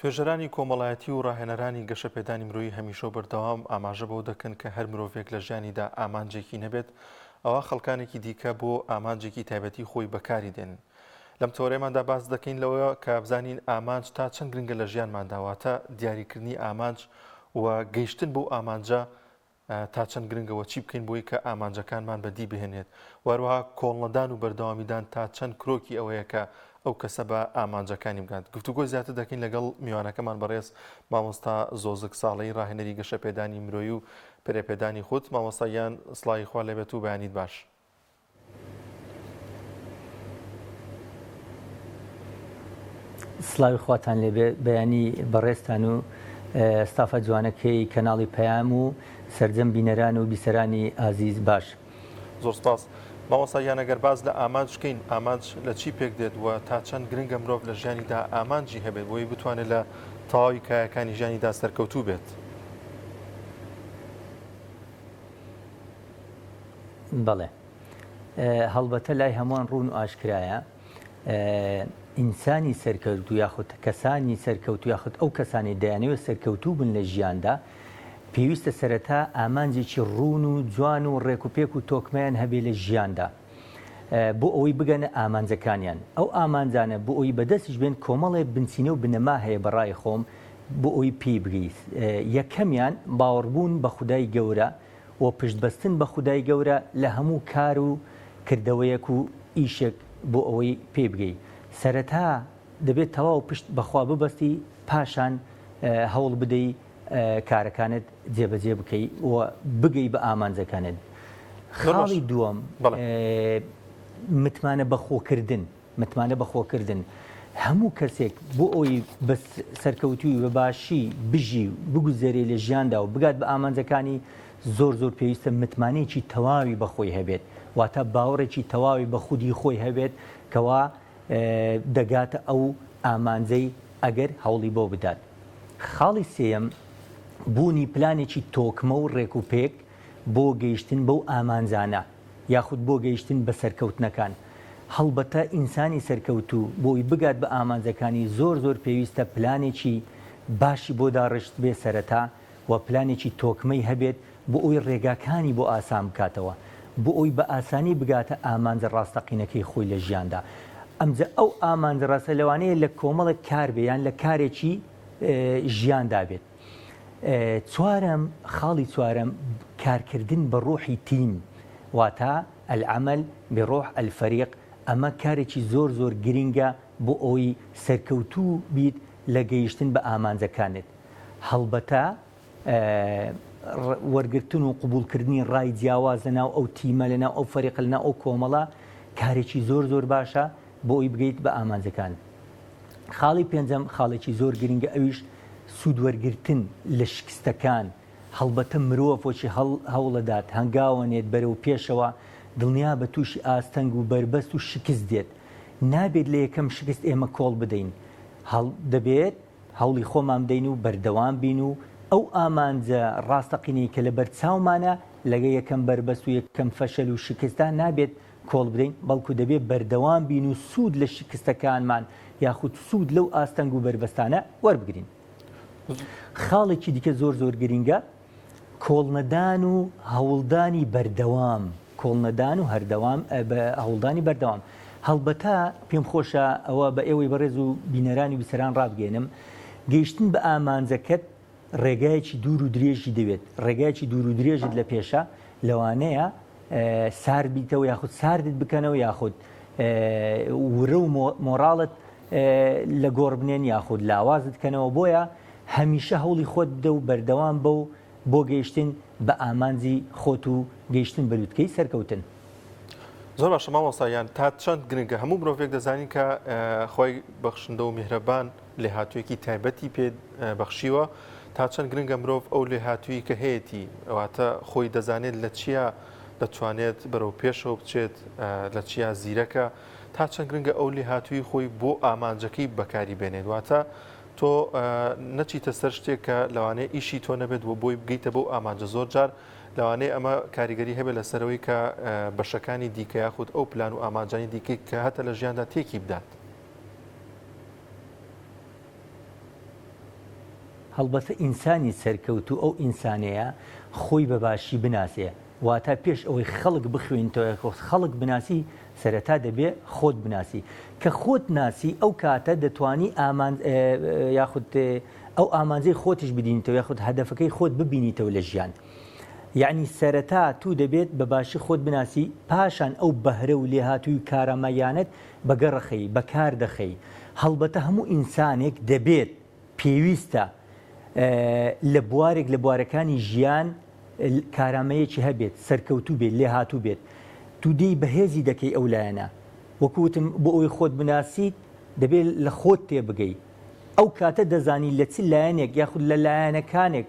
توێژەرانی کۆمەڵایەتی و ڕاهێنەرانی گەشەپێدانی مرۆیی هەمیشە بەردەوام ئاماژە بەو دەکەن کە هەر مرۆڤێک لە ژیانیدا ئامانجێکی نەبێت ئەوە خەڵکانێکی دیکە بۆ ئامانجێکی تایبەتی خۆی بەکاری دێن. لەم تۆڕێماندا باس دەکەین لەوە کە بزانین ئامانج تا چەند گرنگە لە ژیانمانداواتە دیاریکردنی ئامانج و گەیشتن بۆ ئامانجە تا چەند گرنگەوە چی بکەین بۆی کە ئامانجەکانمان بەدی بهێنێت، وەروەها کۆڵنەدان و بەردەوامیدان تا چەند کرۆکی ئەوەیە کە ئەو کەسە بە ئامانجەکانی بگات. گفتوگۆ زیاتر دەکەین لەگەڵ میوانەکەمان بەڕێز مامۆستا زۆزک ساڵەی ڕاهێنەری گەشەپێدانی مرۆیی و پێرەپێدانی خۆت. مامۆستایان سڵاوی خوا لێبێت و بەیانیت باش. سڵاوی خواتان لێبێ، بەیانی بەڕێستان و ستافە جوانەکەی کەناڵی پەیام و سەرجەم بینەران و بیسەرانی ئازیز باش. زۆر سپاس. مامۆستایان ئەگەر باز لە ئامانج بکەین، ئامانج لە چی پێک دێت و تا چەند گرنگە مرۆڤ لە ژیانیدا ئامانجی هەبێت بۆی بتوانێت لە تەواوی کایەکانی ژیانیدا سەرکەوتوو بێت؟ بەڵێ، هەڵبەتە لای هەمووان ڕوون و ئاشکرایە ئینسانی سەرکەوتوو یاخود کەسانی سەرکەوتوو یاخود ئەو کەسانی دەیانەوێت سەرکەوتوو بن لە ژیاندا پێویستە سەرەتا ئامانجێکی ڕوون و جوان و ڕێکوپێک و تۆکمەیان هەبێ لە ژیاندا بۆ ئەوەی بگەنە ئامانجەکانیان. ئەو ئامانجانە بۆ ئەوی بەدەستش بێن کۆمەڵێ بنچینە و بنەما هەیە بەڕای خۆم بۆ ئەوی پێی بگەیت. یەکەمیان باوەڕبوون بە خودای گەورە و پشتبەستن بە خودای گەورە لە هەموو کار و کردەوەیەک و ئیشێک بۆ ئەوەی پێ بگەیت. سەرەتا دەبێت تەواو پشت بەخوا ببەستی، پاشان هەوڵ بدەی کارەکانت جێبەجێ بکەی و بگەی بە ئامانجەکانت. خاڵی دووەم متمانە بەخۆکردن. هەموو کەسێک بۆ ئەوی بە سەرکەوتوی بە باشی بژی بگوزێرێ لە ژیاندا و بگات بە ئامانجەکانی زۆر پێویستە متمانەیەکی تەواوی بەخۆی هەبێت، واتە باوەڕێکی تەواوی بە خودی خۆی هەبێت کەوا دەگاتە ئەو ئامانجەی ئەگەر هەوڵی بۆ بدات. خاڵی سێیەم بوونی پلانێکی تۆکمە و ڕێکوپێک بۆ گەیشتن بەو ئامانجانە یاخود بۆ گەیشتن بە سەرکەوتنەکان. هەڵبەتە ئینسانی سەرکەوتوو بۆی بگات بە ئامانجەکانی زۆر پێویستە پلانێکی باشی بۆ داڕشت بێ سەرەتا و پلانێکی تۆکمەی هەبێت بۆ ئەوی ڕێگاکانی بۆ ئاسان بکاتەوە، بۆ ئەوی بە ئاسانی بگاتە ئامانجە ڕاستەقینەکەی خۆی لە ژیاندا. ئەمجە ئەو ئامانجە ڕاستە لەوانەیە لە کۆمەڵێک کار بێ یان لە کارێکی ژیاندا بێت. خاڵی چوارەم کارکردن بە ڕۆحی تیم، واتە العمل بڕۆح الفەریق. ئەمە کارێکی زۆر گرینگە بۆ ئەوی سەرکەوتوو بیت لە گەیشتن بە ئامانجەکانت. هەڵبەتە وەرگرتن و قبولکردنی ڕای جیاواز لەناو ئەو تیمە لەناو ئەو فەریق لەناو ئەو کۆمەڵە کارێکی زۆر باشە بۆ ئەوی بگەیت بە ئامانجەکان. خاڵی پێنجەم خاڵێکی زۆر گرنگە، ئەویش سوودوەرگرتن لە شکستەکان. هەڵبەتە مرۆڤ وەچی هەوڵەدات هەنگاوەنێت بەرەو پێشەوە دڵنیا بە تووشی ئاستەنگ و بربەست و شکست دێت. نابێت لە یەکەم شکست ئێمە کۆڵ بدەین، دەبێت هەوڵی خۆمان بدەین و بەردەوام بین و ئەو ئامانجە ڕاستەقینەی کە لە بەرچاومانە لەگە یەکەم بربەست و یەکەم فەشەل و شکستان نابێت کۆڵ بدەین، بەڵکو دەبێت بەردەوام بین و سوود لە شکستەکانمان یاخود سوود لەو ئاستەنگ و بربەستانە وەربگرین. خاڵێکی دیکە زۆر گرینگە کۆڵنەدان و هەوڵدانی بەردەوام، کۆڵنەدان و هەوڵدانی بەردەوام. هەڵبەتە پێم خۆشە ئەوە بە ئێوەی بەڕێز و بینەرانی بیسەران ڕابگەێنم، گەیشتن بە ئامانجەکەت ڕێگایەکی دوور و درێژی دەوێت. ڕێگایەکی دوور و درێژت لە پێشە لەوانەیە سارد بیتەوە یاخود ساردت بکەنەوە یاخود ورە و مۆراڵت لە گۆڕ بنێن یاخود لاوازت بکەنەوە. بۆیە هەمیشە هەوڵی خۆت بدە و بەردەوام بە و بۆ گەیشتن بە ئامانجی خۆت و گەیشتن بەلووتکەی سەرکەوتن. زۆر باشە مامۆستایان، تا چەند گرنگە هەموو مرۆڤێک دەزانین کە خۆی بەخشندە و میهرەبان لێهاتوویەکی تایبەتی پێ بەخشیوە. تا چەند گرنگە مرۆڤ ئەو لێهاتووی کە هەیەی ئەواتە خۆی دەزانێت لە چیە دەتوانێت بەرەو پێشەوە بچێت، لە چیا زیرەکە. تا چەند گرنگە ئەو لێهاتووی خۆی بۆ ئامانجەکەی بەکاری بێنێت، واتە تۆ نەچیتە سەر شتێک کە لەوانەیە ئیشی تۆ نەبێت و بۆی بگەیتە بۆ ئامانجە. زۆر جار لەوانەیە ئەمە کاریگەری هەبێت لەسەرەوەی کە بەشەکانی دیکە یاخود ئەو پلان و ئامانجانی دیکەی کە هەتە لە ژیاندا تێکی بدات. هەڵبەتە ئینسانی سەرکەوتو ئەو ئینسانەیە خۆی بەباشی بناسێ واتە پێش ئەوەی خەڵک بخوێنیتەوە خەڵک بناسی سەرەتا دەبێ خۆت بناسی کە خۆت ناسی ئەو کاتە دەتوانی یاخود ئەو ئامانجەی خۆتش بدینیتەوە یاخود هەدەفەکەی خۆت ببینیتەوە لە ژیان یعنی سەرەتا تو دەبێت بەباشی خۆت بناسی پاشان ئەو بەهرە و لێهاتووی کارامەیانت بەگەڕەخەی بەکار دەخەی هەڵبەتە هەموو ئینسانێک دەبێت پێویستە لە بوارێک لە بوارەکانی ژیان کارامەیەکی هەبێت سەرکەوتوو بێت لێهاتوو بێت تو دەی بەهێزی دەکەی ئەو لایەنە وەکوتم بۆ ئەوی خۆت بناسیت دەبێت لە خۆت تێبگەی ئەو کاتە دەزانی لە چ لایەنێک یاخود لە لایەنەکانێک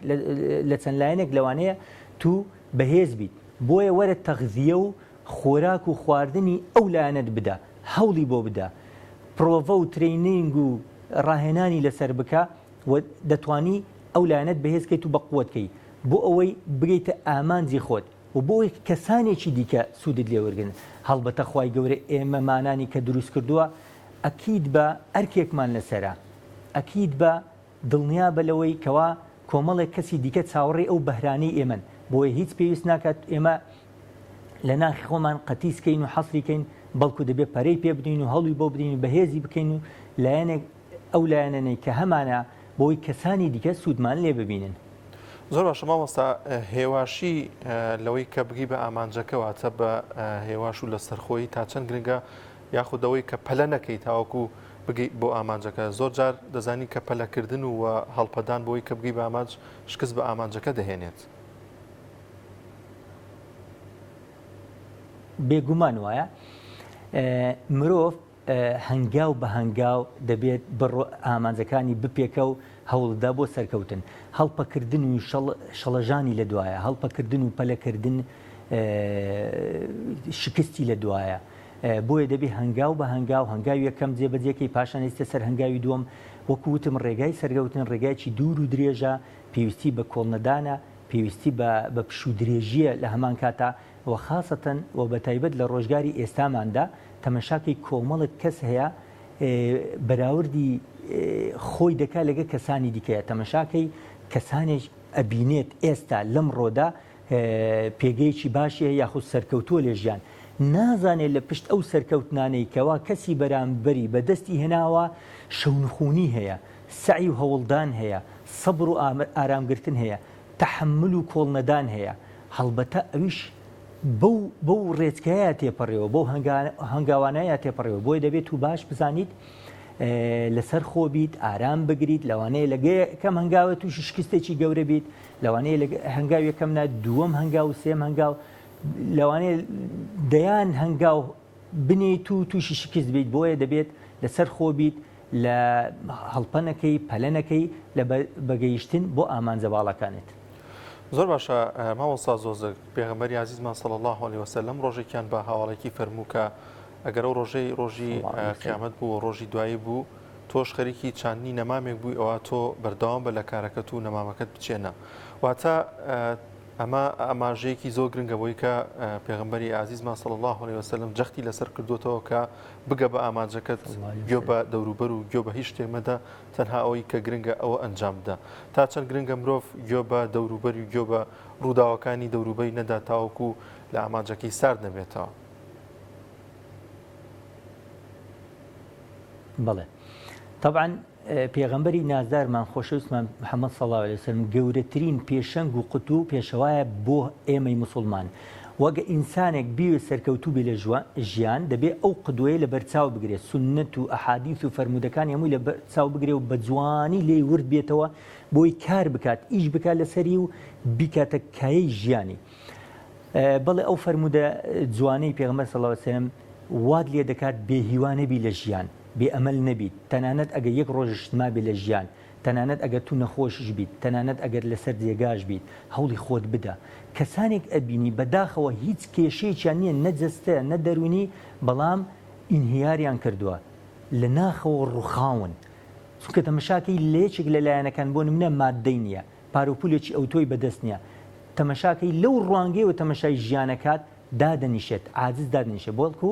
لە چەند لایەنێک لەوانەیە تو بەهێز بیت بۆیە وەرە تەغذیە و خۆراک و خواردنی ئەو لایەنت بدە هەوڵی بۆ بدە پرۆڤە و ترینینگ و ڕاهێنانی لەسەر بکە و دەتوانی ئەو لایەنت بەهێزکەیت و بەقووەتکەی بۆ ئەوەی بگەیتە ئامانجی خۆت و بۆ ئەوەی کەسانێکی دیکە سوودت لێوەرگن هەڵبەتە خوای گەورە ئێمەمانانی کە دروست کردووە ئەکید بە ئەرکێکمان لەسەرە ئەکید بە دڵنیا بە لەوەی کەوا کۆمەڵێک کەسی دیکە چاوەڕێ ئەو بەهرانەی ئێمەن بۆیە هیچ پێویست ناکات ئێمە لە ناخی خۆمان قەتیسکەین و حەسریکەین بەڵکو دەبێت پەرەی پێ بدەین و هەڵوی بۆ بدەین و بەهێزی بکەین و لایەنێک ئەو لایەنەی کە هەمانە بۆی کەسانی دیکە سوودمان لێ ببینن زۆر باشە مامۆستا هێواشی لەوەی کە بگی بە ئامانجەکەواتە بە هێواش و لە سەرخۆی تا چەند گرنگە یاخودەوەی کە پەلە نەکەی تاوەکو بگەی بۆ ئامانجەکە زۆر جار دەزانی کە پەلەکردن و هەڵپەدان بۆی کە بگی بە ئامانج شکست بە ئامانجەکە دەهێنێت بێگومان وایە مرۆڤ هەنگاو بە هەنگاو دەبێت بڕۆ ئامانجەکانی بپێکە و هەوڵدا بۆ سەرکەوتن هەڵپەکردن و شەڵەژانی لە دوایە هەڵپەکردن و پەلەکردن شکستی لە دوایە بۆیە دەبێت هەنگاو بە هەنگاو هەنگاوی یەکەم جێبەجێکەی پاشان ئێستا سەر هەنگاوی دووەم وەکوتم ڕێگای سەرگەوتن ڕێگایکی دوور و درێژە پێویستی بە کۆڵنەدانە پێویستی بە پشو درێژیە لە هەمان کاتا و خاصەتەن و بە تایبەت لە ڕۆژگاری ئێستاماندا تەمەشاکەی کۆمەڵت کەس هەیە بەراوردی خۆی دەکا لەگە کەسانی دیکەیە تەمەشاکەی کەسانێک ئەبینێت ئێستا لەم ڕۆدا پێگەیەکی باشی هەیە یاخود سەرکەوتووە لێ ژیان نازانێت لە پشت ئەو سەرکەوتنانەی کەوا کەسی بەرامبەری بەدەستی هێناوە شەونخوونی هەیە سعی و هەوڵدان هەیە سەبر و ئارامگرتن هەیە تەحمل و کۆڵنەدان هەیە هەڵبەتە ئەویش بەو ڕێچکەیە تێپەڕێەوە بەو هەنگاوانەیە تێپەڕێەوە بۆی دەبێت و باش بزانیت لەسەر خۆ بیت ئارام بگریت لەوانەیە لەگە کەم هەنگاوە تووشی شکستێکی گەورە بیت لەوانەیە هەنگاو یەکەمنا دووەم هەنگاو و سێم هەنگاو لەوانەیە دەیان هەنگاو بنیت و تووشی شکست بیت بۆیە دەبێت لەسەر خۆ بیت لە هەڵپەنەکەی پەلەنەکەی لە بەگەیشتن بۆ ئامانجە باڵەکانێت زۆر باشە مامۆستا زۆزک پێغەمبەری عزیزمان صلی الله علیه وسلم ڕۆژێکیان بە هاوڵێکی فەرموو کە ئەگەر ئەو ڕۆژی قیامەت بوو ڕۆژی دوایی بوو تۆش خەریکی چاندنی نەمامێک بووی ئەوە تۆ بەردەوام بە لە کارەکەت و نەمامەکەت بچێنە واتە ئەمە ئاماژەیەکی زۆر گرنگە بۆی کە پێغەمبەری عزیزمان صلی الله علیه وسلم جەختی لەسەر کردوتەوە کە بگە بە ئامانجەکەت گوێ بە دەوروبەر و گوێ بە هیچ شتێک مەدە تەنها ئەوەی کە گرنگە ئەوە ئەنجام بدە تا چەند گرنگە مرۆڤ گوێ بە دەوروبەری و گوێ بە ڕووداوەکانی دەوروبەری نەدا تاوەکو لە ئامانجەکەی سارد نەبێتەوە بەڵێ طبعا پێغەمبەری نازدارمان خۆشەویستمان محەممەد صلی الله عليه وسلم گەورەترین پێشەنگ و قوت و پێشەوایە بۆ ئێمەی مسلمان وەگە ئینسانێک بیوێ سەرکەوتوو بێ لە ژیان دەبێت ئەو قدوەیە لە بەرچاو بگرێت سنت و ئەحادیث و فەرمودەکانی هەمووی لە بەرچاو بگرێ و بە جوانی لێی ورد بێتەوە بۆی کار بکات ئیش بکات لەسەری و بیکاتە کایەی ژیانی بەڵێ ئەو فەرمودە جوانەی پێغەمبەر صلی الله عليه وسلم واد لێ دەکات بێهیوانە بی لە ژیان بێئەمەل نەبیت تەنانەت ئەگەر یەک ڕۆژت ما بێ لە ژیان تەنانەت ئەگەر تو نەخۆشش بیت تەنانەت ئەگەر لەسەر جێگاش بیت هەوڵی خۆت بدە کەسانێک ئەبینی بەداخەوە هیچ کێشەیەکیان نییە نەجەستە نە دەرونی بەڵام ئینهیاریان کردووە لە ناخەوە ڕووخاون چونکە تەمەشاکەی لێچێک لە لایەنەکان بۆ نمونە مادەی نییە پارۆپولێکی ئەوتۆی بەدەست نییە تەمەشاکەی لەو ڕوانگەیەوە تەمەشای ژیانەکات دادەنیشێت عاجز دادنیشێت بۆڵکو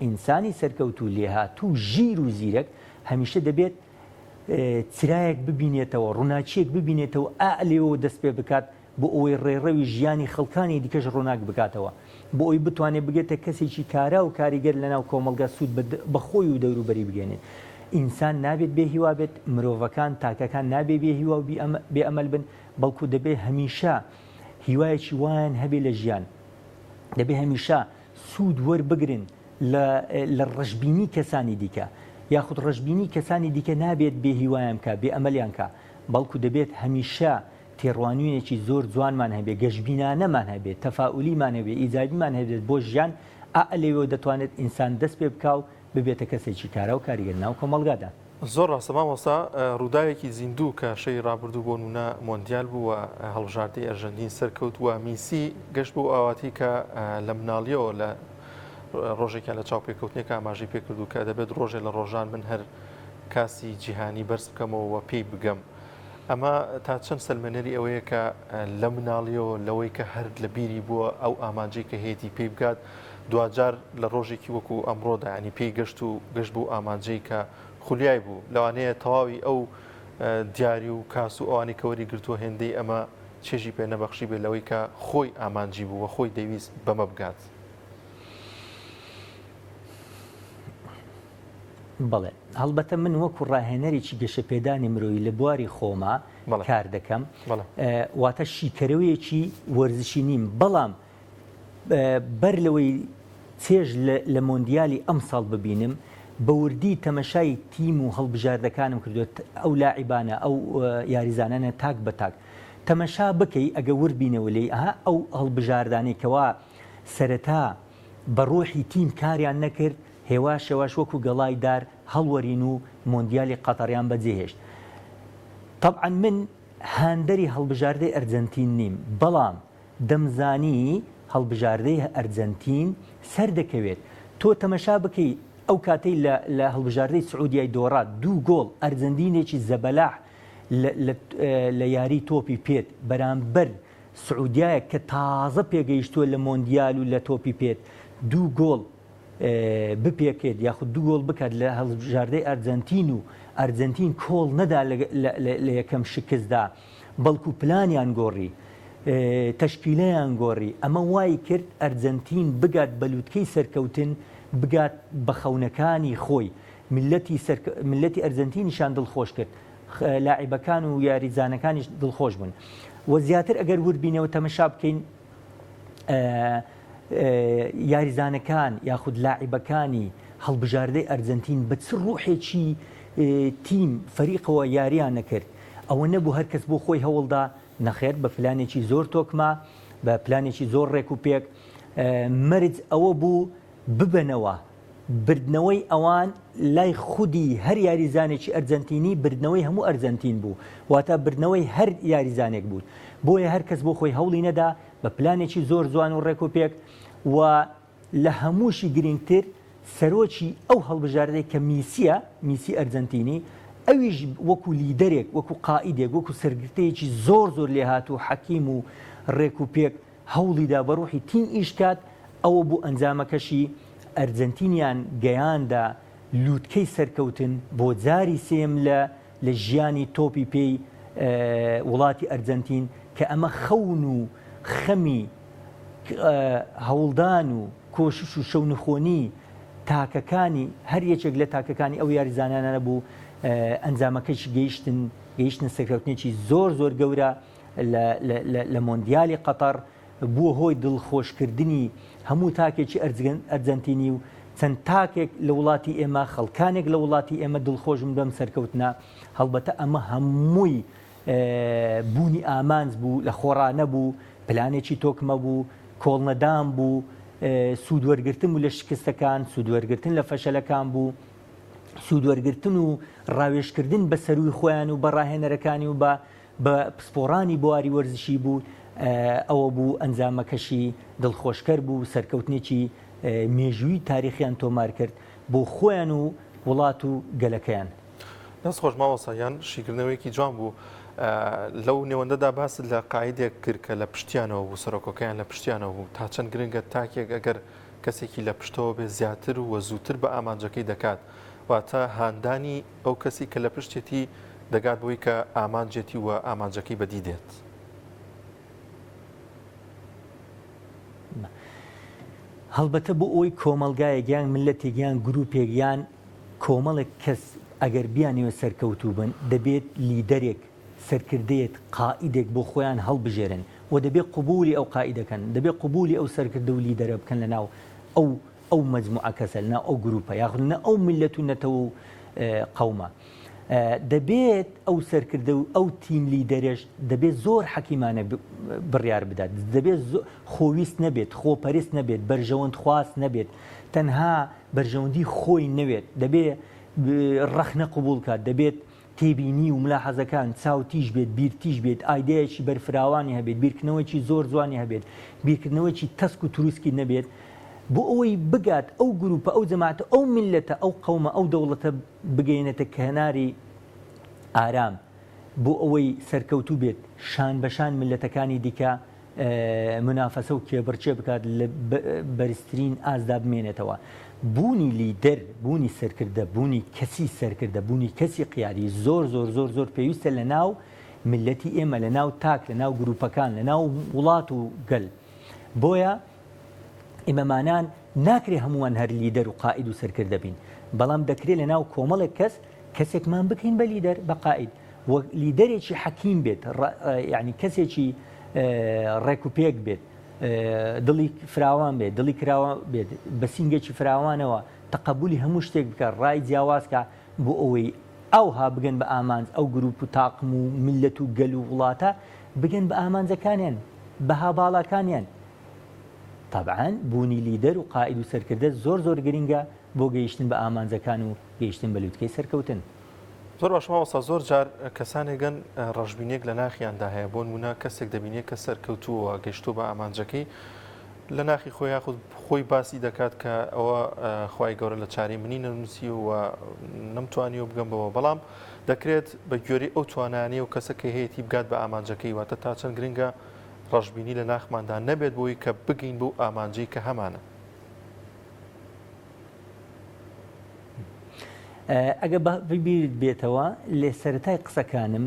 ئینسانی سەرکەوتوو لێهاتوو ژیر و زیرەک هەمیشە دەبێت چرایەک ببینێتەوە ڕووناچیەک ببینێتەوە ئالێەوە دەست پێ بکات بۆ ئەوەی ڕێڕەوی ژیانی خەڵکانی دیکەش ڕووناک بکاتەوە بۆ ئەوی بتوانێت بگێتە کەسێکی کارا و کاریگەر لەناو کۆمەلگا سوود بەخۆی و دەوروبەری بگەێنێت ئینسان نابێت بێ هیوا بێت مرۆڤەکان تاکەکان نابێ بێ هیوا و بێ ئەمەل بن بەڵکو دەبێ هەمیشە هیوایەکی وایان هەبێ لە ژیان دەبێ هەمیشە سوود وەربگرن لە ڕەشببینی کەسانی دیکە یاخود ڕەشببینی کەسانی دیکە نابێت بێ هیوایان کە بێ ئەمەلیان کە بەڵکو دەبێت هەمیشە تێڕوانوویەکی زۆر جوانمان هەبێ گەشتبینانەمان هەبێت تەفاعولیمان هەبێ ئیجابیمان هەبێت بۆ ژیان ئەلێەوە دەتوانێت ئینسان دەست پێ بکاو ببێتە کەسێکی کارا و کاریگەر ناو کۆمەلگادا زۆر ڕاستە مامۆستا ڕووداوێکی زیندوو کە شەی ڕابردوو بۆ نمونە مۆندیال بووە هەڵبژاردەی ئەرژەنتین سەرکەوت وە میسی گەشت بۆ ئاواتی کە لە مناڵیەوە لە ڕۆژێکیان لە چاوپێکەوتنێک ئاماژەی پێکردو کە دەبێت ڕۆژێ لە ڕۆژان من هەر کاسی جیهانی بەرز بکەمەوە پێی بگەم ئەمە تا چەند سەلمەنەری ئەوەیە کە لە مناڵیەوە لەوەی کە هەر لە بیری بووە ئەو ئامانجەی کە هێتی پێی بگات دوجار لە ڕۆژێکی وەکو ئەمڕۆدا ینی پێی گەشت بوو ئامانجەی کە خولیای بوو لەوانەیە تەواوی ئەو دیاری و کاس و ئەوانی کەوەری گرتووە هێندەی ئەمە چێژی پێ نەبەخشی بێت لەوەی کە خۆی ئامانجی بوو وە خۆی دەویست بەمە بگات. بەڵێ هەڵبەتە من وەکو ڕاهێنەرێکی گەشەپێدانی مرۆیی لە بواری خۆما کار دەکەم واتە شیکەرەوەیەکی وەرزشی نیم بەڵام بەر لەوەی چێژ لە مۆندیالی ئەم ساڵ ببینم بەوردی تەمەشای تیم و هەڵبژاردەکانم کردوێت ئەو لاعیبانە ئەو یاریزانانە تاک بە تاک تەمەشا بکەی ئەگە وردبینەوە لێ ئەها ئەو هەڵبژاردانێکەوە سەرەتا بە ڕۆحی تیم کاریان نەکرد هێوا شەواش وەکو گەڵای دار هەڵوەرین و مۆندیالی قەتەریان بەجێهێشت. طبعا من هاندەری هەڵبژاردەی ئەرجەنتین نیم بەڵام دەمزانی هەڵبژاردەی ئەرجەنتین سەر دەکەوێت تۆ تەمەشا بکەی ئەو کاتەی لە هەڵبژاردەی سعودیای دۆڕا 2 گۆڵ ئەرجەنتینێکی زەبەلاح لە یاری تۆپی پێت بەرامبەر سعودیایە کە تازە پێگەیشتووە لە مۆندیال و لە تۆپی پێت 2 گۆڵ بپێکێت یاخود 2 گۆڵ بکات لە هەڵبژاردەی ئەرجەنتین و ئەرجەنتین کۆڵ نەدا لە یەکەم شکستدا بەڵکو پلانیان گۆڕی تەشکیلەیان گۆڕی ئەمە وای کرد ئەرجەنتین بگات بەلووتکەی سەرکەوتن بگات بە خەونەکانی خۆی ملەتی ئەرجەنتینیشان دڵخۆش کرد لاعیبەکان و یاریزانەکانیش دڵخۆش بوون و زیاتر ئەگەر وردبینەوە تەمەشا بکەین یاریزانەکان یاخود لاعیبەکانی هەڵبژاردەی ئەرجەنتین بە چ ڕوحێکی تیم فەریقەوە یاریان نەکرد ئەوە نەبوو هەر کەس بۆ خۆی هەوڵدا نەخێر بە پلانێکی زۆر تۆکما بە پلانێکی زۆر ڕێک و پێک مەرج ئەوە بوو ببنەوە بردنەوەی ئەوان لای خودی هەر یاریزانێکی ئەرجەنتینی بردنەوەی هەموو ئەرجەنتین بوو واتە بردنەوەی هەر یاریزانێک بوو بۆیە هەر کەس بۆ خۆی هەوڵی نەدا بە پلانێکی زۆر جوان و ڕێک و پێک و لە هەمووشی گرنگتر سەرۆکی ئەو هەڵبژاردەی کە میسی ئەرجەنتینی ئەویش وەکو لیدەرێک وەکو قائیدێک وەکو سەرگرتەیەکی زۆر لێ هات و حەکیم و ڕێک و پێک هەوڵیدا بە ڕوحی تیم ئیشکات ئەوە بوو ئەنجامەکەشی ئەرجەنتینیان گەیاندا لووتکەی سەرکەوتن بۆ جاری سێم لە ژیانی تۆپی پێی وڵاتی ئەرجەنتین کە ئەمە خەون و خەمی هەوڵدان و کۆشش و شەونخۆنی تاکەکانی هەر یەکێک لە تاکەکانی ئەو یاریزانانە بوو ئەنجامەکەی گەیشتن سەرکەوتنێکی زۆر گەورە لە مۆندیالی قەتەر بووە هۆی دڵخۆشکردنی هەموو تاکێکی ئەرجەنتینی و چەند تاکێک لە وڵاتی ئێمە خەڵکانێک لە وڵاتی ئێمە دڵخۆشم بەم سەرکەوتنە هەڵبەتە ئەمە هەمووی بوونی ئامانج بوو لە خۆڕانە بوو پلانێکی تۆکمە بوو کۆڵنەدان بوو سوودوەرگرتن و لە شکستەکان سوودوەرگرتن لە فەشەلەکان بوو سوودوەرگرتن و ڕاوێشکردن بە سەروی خۆیان و بەڕاهێنەرەکانی و بە پسپۆڕانی بواری وەرزشی بوو ئەوە بوو ئەنجامەکەشی دڵخۆشکەر بوو سەرکەوتنێکی مێژووی تاریخیان تۆمار کرد بۆ خۆیان و وڵات و گەلەکەیان دەست خۆش ماوەسایان شیکردنەوەیکی جوان بوو لەو نێوەندەدا باس لە قاعدێک کرد کە لە پشتیانەوە بوو سەرۆکۆکەیان لە پشتیانەوە بوو تا چەند گرنگە تاکێک ئەگەر کەسێکی لە پشتەوە بێ زیاتر و زووتر بە ئامانجەکەی دەکات واتە هاندانی ئەو کەسی کە لە پشتێتی دەگات بۆی کە ئامانجێتی وە ئامانجەکەی بەدی دێت. هەڵبەتە بۆ ئەوی کۆمەلگایەکیان ملەتێکیان گروپێکیان کۆمەڵێک کەس ئەگەر بیانەوە سەرکەوتوو بن دەبێت لیدەرێک سەرکردەیەک قائیدێک بۆ خۆیان هەڵبژێرن و دەبێت قبولی ئەو قائیدەکەن دەبێت قبولی ئەو سەرکردە و لیدەرە بکەن لە ناو ئەو مەجموعە کەسە لە ناو ئەو گروپە یاخود نە ئەو ملەت و نەتەوە و قەومە. دەبێت ئەو سەرکردە و ئەو تیم لیدەرێش دەبێت زۆر حەکیمانە بڕیار بدات، دەبێت خۆویست نەبێت، خۆپەرست نەبێت، بەرژەوەند خواست نەبێت، تەنها بەرژەوەندی خۆی نەوێت، دەبێت ڕەخنە قبول کات، دەبێت تێبینی و ملاحەزەکان چاوتیش بێت، بیرتیش بێت، ئایدەیەکی بەرفراوانی هەبێت، بیرکردنەوەیکی زۆر جوانی هەبێت، بیرکردنەوەیکی تەسک و تروسکی نەبێت بۆ ئەوەی بگات ئەو گروپە ئەو جەماعەتە ئەو ملەتە ئەو قەومە ئەو دەوڵەتە بگەینێتە کەناری ئارام بۆ ئەوەی سەرکەوتوو بێت شان بەشان ملەتەکانی دیکە منافەسە و کێبڕچێ بکات لە بەرزترین ئازدا بمێنێتەوە. بوونی لیدەر، بوونی سەرکردە، بوونی کەسی سەرکردە، بوونی کەسی قیادی زۆر زۆر زۆر زۆر پێویستە لە ناو ملەتی ئێمە، لە ناو تاک، لە ناو گروپەکان، لە ناو وڵات و گەل. بۆیە ئێمەمانان ناکرێ هەمووان هەر لیدەر و قائید و سەرکردە بین، بەڵام دەکرێت لە ناو کۆمەڵێک کەسێکمان بکەین بە لیدەر بە قائید و لیدەرێکی حەکیم بێت، یعنی کەسێکی ڕێکوپێک بێت، دڵی فراوان بێت، دڵی کراوان بێت، بە سینگێکی فراوانەوە تەقەبولی هەموو شتێک بکە، ڕای جیاوازکە بۆ ئەوەی ئەوها بگەن بە ئامانج، ئەو گروپ و تاقم و ملەت و گەل و وڵاتە بگەن بە ئامانجەکانیان، بەها باڵاکانیان. طبعاً بوونی لیدەر و قائید و سەرکردە زۆر زۆر گرنگە بۆ گەیشتن بە ئامانجەکان و گەیشتن بە لووتکەی سەرکەوتن. زۆر باشماوەستا زۆر جار کەسانێکگەن ڕەشبینێک لە ناخیاندا هەیە بۆ نمونە کەسێک دەبینێت کە سەرکەوتووە گەیشتووە بە ئامانجەکەی لە ناخی خۆی یاخود خۆی باسی دەکات کە ئەوە خوای گەورە لە چاری منی نەنووسی و نەمتوانی و بگەم بەوە، بەڵام دەکرێت بە گوێرەی ئەو توانانیە و کەسەکە هەیەی بگات بە ئامانجەکەی، واتە تا چەند گرنگە ڕەشبینی لە ناخماندا نەبێت بۆی کە بگەین بۆ ئامانجەی کە هەمانە. ئەگە ببیرت بێتەوە لێ سەرەتای قسەکانم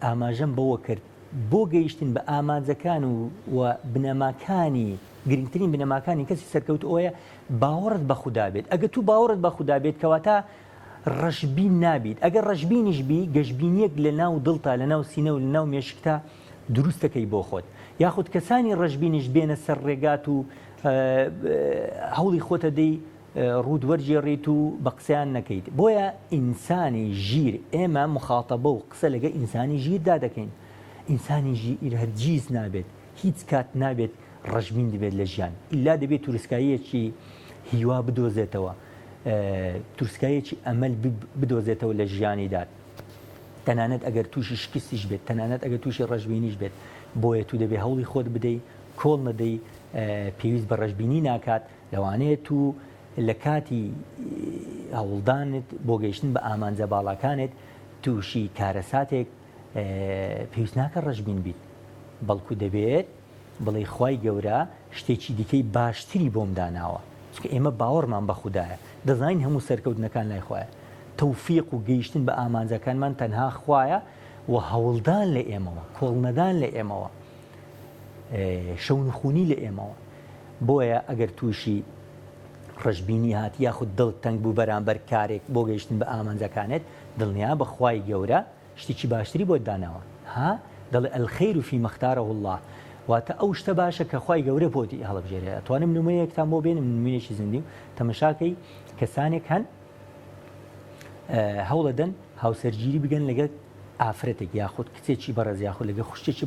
ئاماژەم بەوە کرد بۆ گەیشتن بە ئامانجەکان و بنەماکانی گرنگترین بنەماکانی کەسی سەرکەوت ئەوەیە باوەڕت بە خودا بێت. ئەگە تو باوەڕت بە خودا بێت کەواتە ڕەشبین نابیت، ئەگەر ڕەشبینیش بی گەشبینیەک لە ناو دڵتا، لە ناو سینە و لە ناو مێشکتا دروستەکەی بۆ خۆت، یاخود کەسانی ڕەشبینیش بێنە سەر ڕێگات و هەوڵی خۆتە دەی ڕوودوەرجێڕیت و بە قسەیان نەکەیت. بۆیە ئینسانی ژیر ئێمە مخاتەبە و قسە لەگە ئینسانی ژیردا دەکەین. ئینسانی ژیر هەرگیز نابێت، هیچ کات نابێت ڕەشبین دەبێت لە ژیان، ئیلا دەبێت تووسکاییەکی هیوا بدۆزێتەوە، تووسکایەکی ئەمەل بدۆزێتەوە لە ژیانیدا، تەنانەت ئەگەر تووشی شکستیش بێت، تەنانەت ئەگەر تووشی ڕەشبینیش بێت. بۆیە تو دەبێت هەوڵی خۆت بدەیت، کۆڵ نەدەی، پێویست بە ڕەشبینی ناکات، لەوانەیە تو لە کاتی هەوڵدانت بۆ گەیشتن بە ئامانجە باڵاکانت تووشی کارەساتێک پێویست ناکە ڕەشبین بیت، بەڵکو دەبێت بڵێ خوای گەورە شتێکی دیکەی باشتری بۆم داناوە، چونکە ئێمە باوەڕمان بە خوددایە، دەزانین هەموو سەرکەوتنەکان لای خوایە، تەوفیق و گەیشتن بە ئامانجەکانمان تەنها خوایە و هەوڵدان لە ئێمەوە، کۆڵنەدان لە ئێمەوە، شەونخوونی لە ئێمەوە. بۆیە ئەگەر تووشی ڕەشبینی هات یاخود دڵ تەنگ بوو بەرامبەر کارێک بۆ گەیشتن بە ئامانجەکانت، دڵنیا بە خوای گەورە شتێکی باشتری بۆت داناوە. ها دەڵێ ئەلخەیر فی مەختارە الله، واتە ئەو شتە باشە کە خوای گەورە بۆتی هەڵبژێرێ. ئەتوانم نمونەیەکتان بۆ بێنم، نمونەیەکی زیندوی تەمەشاکەی کەسانێک هەن هەوڵەدەن هاوسەرگیری بگەن لەگەڵ ئافرەتێک یاخود کچێکی بەڕێز یاخود لەگە خوشتێکی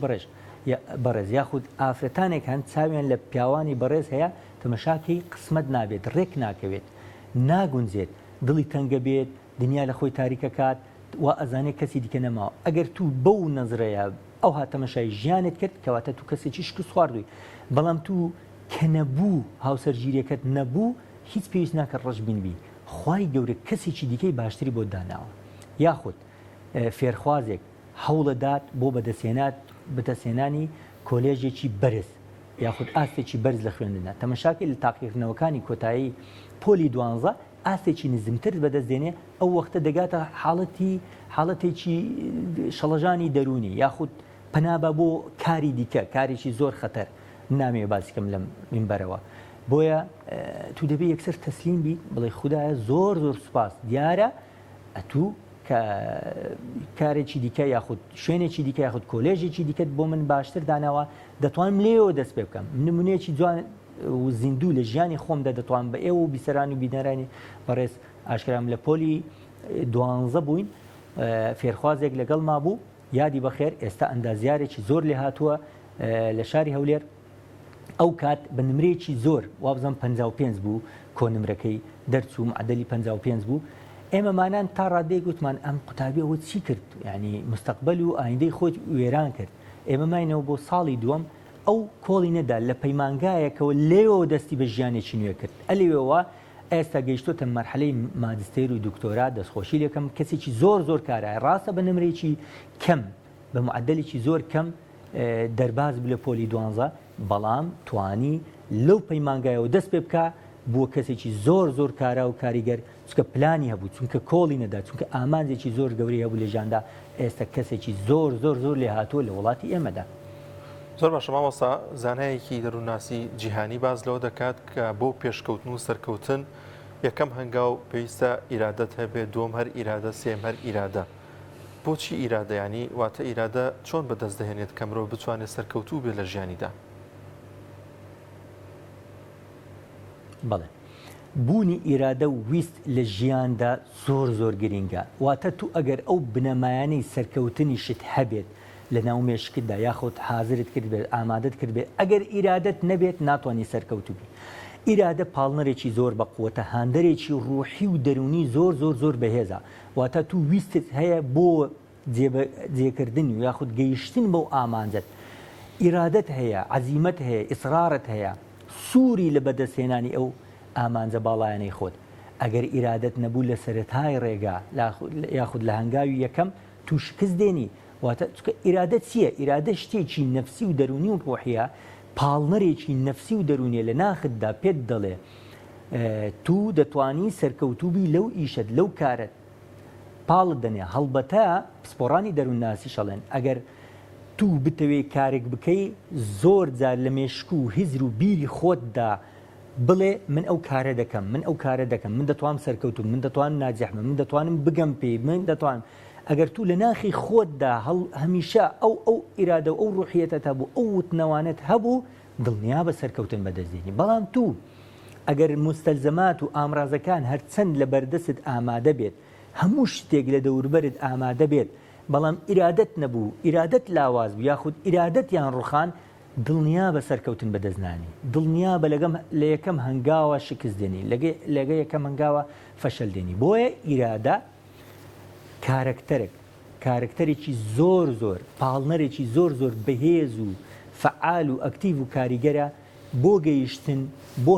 بەڕێز یاخود ئافرەتانێک هەن چاویان لە پیاوانی بەڕێز هەیە، تەمەشاکەی قسمەت نابێت، ڕێک ناکەوێت، ناگونجێت، دڵی تەنگە بێت، دنیا لە خۆی تاریکە کات و ئەزانێت کەسی دیکە نەماوە. ئەگەر تو بەو نەزرەیە ئەو هاتەمەشای ژیانت کرد کەواتە تو کەسێکی شکست خواردووی، بەڵام تو کە نەبوو هاوسەرگیریەکەت نەبوو هیچ پێویست ناکە ڕەشبین بی، خوای گەورە کەسێکی دیکەی باشتری بۆ داناوە. یاخود فێرخوازێک هەوڵەدات بۆ بەدەستێنانی کۆلێژێکی بەرز یاخود ئاستێکی بەرز لە خوێندنە، تەمەشاکە لە تاقیکردنەوەکانی کۆتایی پۆلی 12 ئاستێکی نزمتر بەدەستدێنێ ئەو وەختە دەگاتە حاڵەتێکی شەڵەژانی دەرونی یاخود پەنابە بۆ کاری دیکە کارێکی زۆر خەتەر نامێ باسیکەم لەم منبەرەوە بۆیە تو دەبێ یەکسەر تەسلیم بیت بڵێ خوددایە زۆر سوپاس دیارە ئەتوو کارێکی دیکە یاخود شوێنێکی دیکە یاخود کۆلێژێکی دیکەت بۆ من باشتر داناوە دەتوانم لێەوە دەست پێ بکەم نمونەیەکی جوان و زیندوو لە ژیانی خۆمدا دەتوان بە ئێوە و بیسەران و بینەرانی بەڕێز ئاشکرام لە پۆلی 12 بووین فێرخوازێک لەگەڵ ما بوو یادی بەخێر ئێستا ئەندازیارێکی زۆر لێ هاتووە لە شاری هەولێر ئەو کات بە نمرێکی زۆر وابزەم 55 بوو کۆنمرەکەی دەرچوو معدەلی 55 بوو ئێمەمانان تا ڕادەیە گوتمان ئەم قوتابیەوە چی کرد یعنی مستەقبەل و ئایندەی خۆی وێران کرد ئێمە ماینەوە بۆ ساڵی دووەم ئەو کۆڵی نەدا لە پەیمانگایەکەوە لێەوە دەستی بە ژیانێکی نوێ کرد ئەلێەوە ئێستا گەیشتۆتە مەرحەلەی ماجستێر و دکتۆرا دەستخۆشی لەکەم کەسێکی زۆر کارایە ڕاستە بە نمرێکی کەم بە معدەلێکی زۆر کەم دەرباز بە لە پۆلی 12 بەڵام توانی لەو پەیمانگایەوە دەست پێ بکە بووە کەسێکی زۆر کارا و کاریگەر چونکە پلانی هەبوو چونکە کۆڵی نەدا چونکە ئامانجێکی زۆر گەوری هەبوو لە ژیاندا ئێستا کەسێکی زۆر لێ هاتووە لە وڵاتی ئێمەدا. زۆر باشە مامۆستا زانایەکی دەرووناسی جیهانی باز لەوە دەکات کە بۆ پێشکەوتن و سەرکەوتن یەکەم هەنگاو پێویستە ئیرادەت هەبێت دوم هەر ئیرادە سێم هەر ئیرادە بۆچی ئیرادە ینی واتە ئیرادە چۆن بەدەست دەهێنێت کە مرۆڤ بتوانێت سەرکەوتوو بێت لە ژیانیدا؟ بەڵێ بوونی ئیرادە و ویست لە ژیاندا زۆر گرینگە واتە تو ئەگەر ئەو بنەمایانەی سەرکەوتنی شت هەبێت لە ناو مێشکتدا یاخۆت حازرت کرد بێت ئامادەت کرد بێت ئەگەر ئیرادەت نەبێت ناتوانانی سەرکەوتو بی ئیرادە پاڵنەرێکی زۆر بەقوتە هاندەرێکی ڕوحی و دەرونی زۆر بەهێزە واتە تو ویستت هەیە بۆ جێکردن و یاخود گەیشتن بەو ئامانجت ئیرادەت هەیە عەزیمەت هەیە ئیسرارت هەیە سووری لە بەدەستهێنانی ئەو ئامانجە باڵایانەی خۆت ئەگەر ئیرادەت نەبوو لە سەرەتای ڕێگا یاخود لە هەنگاوی یەکەم تو شکست دێنی واتە ئیرادە چییە؟ ئیرادە شتێکی نەفسی و دەرونی و ڕۆحیە پاڵنەرێکی نەفسی و دەرونیە لە ناختدا پێت دەڵێ تو دەتوانی سەرکەوتوبی لەو ئیشت لەو کارت پاڵت دەنێ هەڵبەتە پسپۆڕانی دەروونناسی شەڵێن ئەگەر تو بتەوێ کارێک بکەی زۆر جار لە مێشک و هیزر و بیری خۆتدا بڵێ من ئەو کارە دەکەم من دەتوانم سەرکەوتوم من دەتوانم ناجەحمە من دەتوانم بگەم پێی من دەتوانم ئەگەر تو لە ناخی خۆتدا هەمیشە ئەو ئیرادە و ئەو ڕوحیەتە هەبوو ئەو وتنەوانت هەبوو دڵنیا بە سەرکەوتن بەدەستێنی بەڵام تو ئەگەر مستەلزەمات و ئامرازەکان هەرچەند لە بەردەست ئامادە بێت هەموو شتێک لە دەوروبەرت ئامادە بێت بەڵام ئیرادەت نەبوو ئیرادەت لاواز بوو یاخود ئیرادەت یان ڕوخان دڵنیا بە سەرکەوتن بەدەستنانی دڵنیا بە لە یەکەم هەنگاوە شکست دێنی لەگە یەکەم هەنگاوە فەشەل دێنی بۆیە ئیرادە کارکتەرێکی زۆر پاڵنەرێکی زۆر بەهێز و فعال و ئەکتیڤ و کاریگەرە بۆ گەیشتن بۆ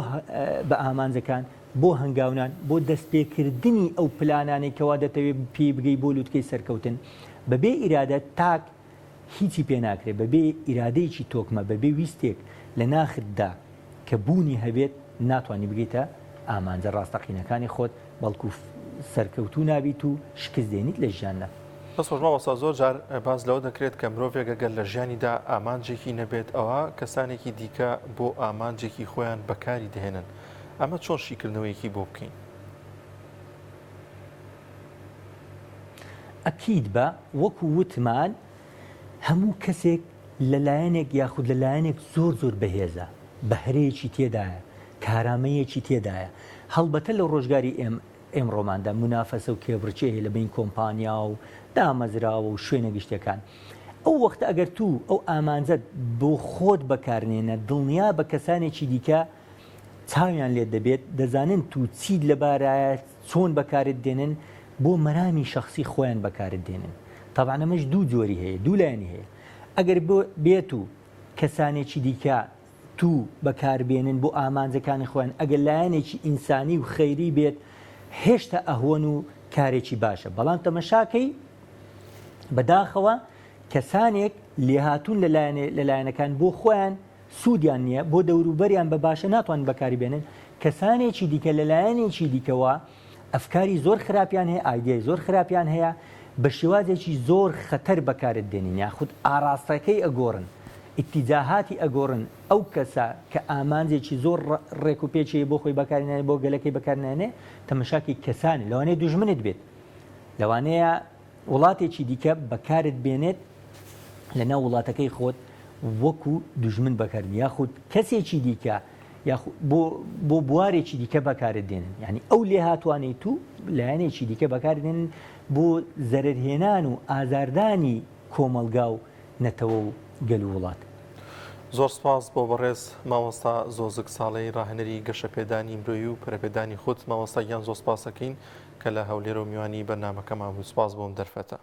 بە ئامانجەکان بۆ هەنگاونان بۆ دەستپێکردنی ئەو پلانانەی کەوا دەتەوێت پێ بگەی بۆ لووتکەی سەرکەوتن بەبێ ئیرادە تاک هیچی پێ ناکرێت بەبێ ئیرادەیەکی تۆکمە بەبێ ویستێک لە ناختدا کە بوونی هەبێت ناتوانانی بگەیتە ئامانجە ڕاستەقینەکانی خۆت بەڵکو سەرکەوتو نابیت و شکست دێنیت لە ژیاندا. بەسۆژماوەسا زۆر جار باز لەوە دەکرێت کە مرۆڤێک ئەگەر لە ژیانیدا ئامانجێکی نەبێت ئەوە کەسانێکی دیکە بۆ ئامانجێکی خۆیان بەکاری دەهێنن ئەمە چۆن شیکردنەوەیەکی بۆ بکەین؟ ئەکید بە وەکو وتمان هەموو کەسێک لەلایەنێک یاخود لەلایەنێک زۆر بەهێزە بەهرەیەکی تێدایە کارامەیەکی تێدایە هەڵبەتە لە ڕۆژگاری ئێمڕۆماندا منافەسە و کێبڕچێ لە بین کۆمپانیا و دامەزراوە و شوێنە گشتەکان ئەو وەختە ئەگەر تو ئەو ئامانجەت بۆ خۆت بەکارنێنە دڵنیا بە کەسانێکی دیکە چاویان لێت دەبێت دەزانن تو چیت لەبارایە چۆن بەکارت دێنن بۆ مەرامی شخصی خۆیان بەکارت دێنن طبعا ئەمەش دوو جۆری هەیە دوو لایەنی هەیە ئەگەر بێت و کەسانێکی دیکە تو بەکاربێنن بۆ ئامانجەکانی خۆیان ئەگەر لایەنێکی ئینسانی و خەیری بێت هێشتا ئەهۆن و کارێکی باشە بەڵام تەمەشاکەی بەداخەوە کەسانێک لێهاتوون لەلایەنەکان بۆ خۆیان سوودیان نییە بۆ دەوروبەریان بە باشە ناتوانن بەکاری بێنن کەسانێکی دیکە لەلایەنێکی دیکەوە ئەفکاری زۆر خراپیان هەیە، ئایدیای زۆر خراپیان هەیە، بە شێوازێکی زۆر خەتەر بەکارت دێنین، یاخود ئاراستەکەی ئەگۆڕن، ئیتیجاهاتی ئەگۆڕن ئەو کەسە کە ئامانجێکی زۆر ڕێک و پێچی بۆ خۆی بەکارێنێ بۆ گەلەکەی بەکارنێنێ، تەمەشاکی کەسانی لەوانەیە دوژمنت بێت، لەوانەیە وڵاتێکی دیکە بەکارت بێنێت لەناو وڵاتەکەی خۆت وەکو دوژمن بەکارن، یاخود کەسێکی دیکە بۆ بوارێکی دیکە بەکارت دێنن، یعنی ئەو لێ هاتوانێت و لایەنێکی دیکە بەکاردێنن بۆ زەرهێنان و ئازاردانی کۆمەلگا و نەتەوە و گەل و وڵات. زۆر سپاس بۆ بەڕێز مامۆستا زۆزک ساڵەی ڕاهێنەری گەشەپێدانی مرۆیی و پەرەپێدانی خودت. مامۆستایان زۆر سپاسەکەین کە لە هەولێر و میوانی بەرنامەکەمان بوو. سپاس بۆم دەرفەتە.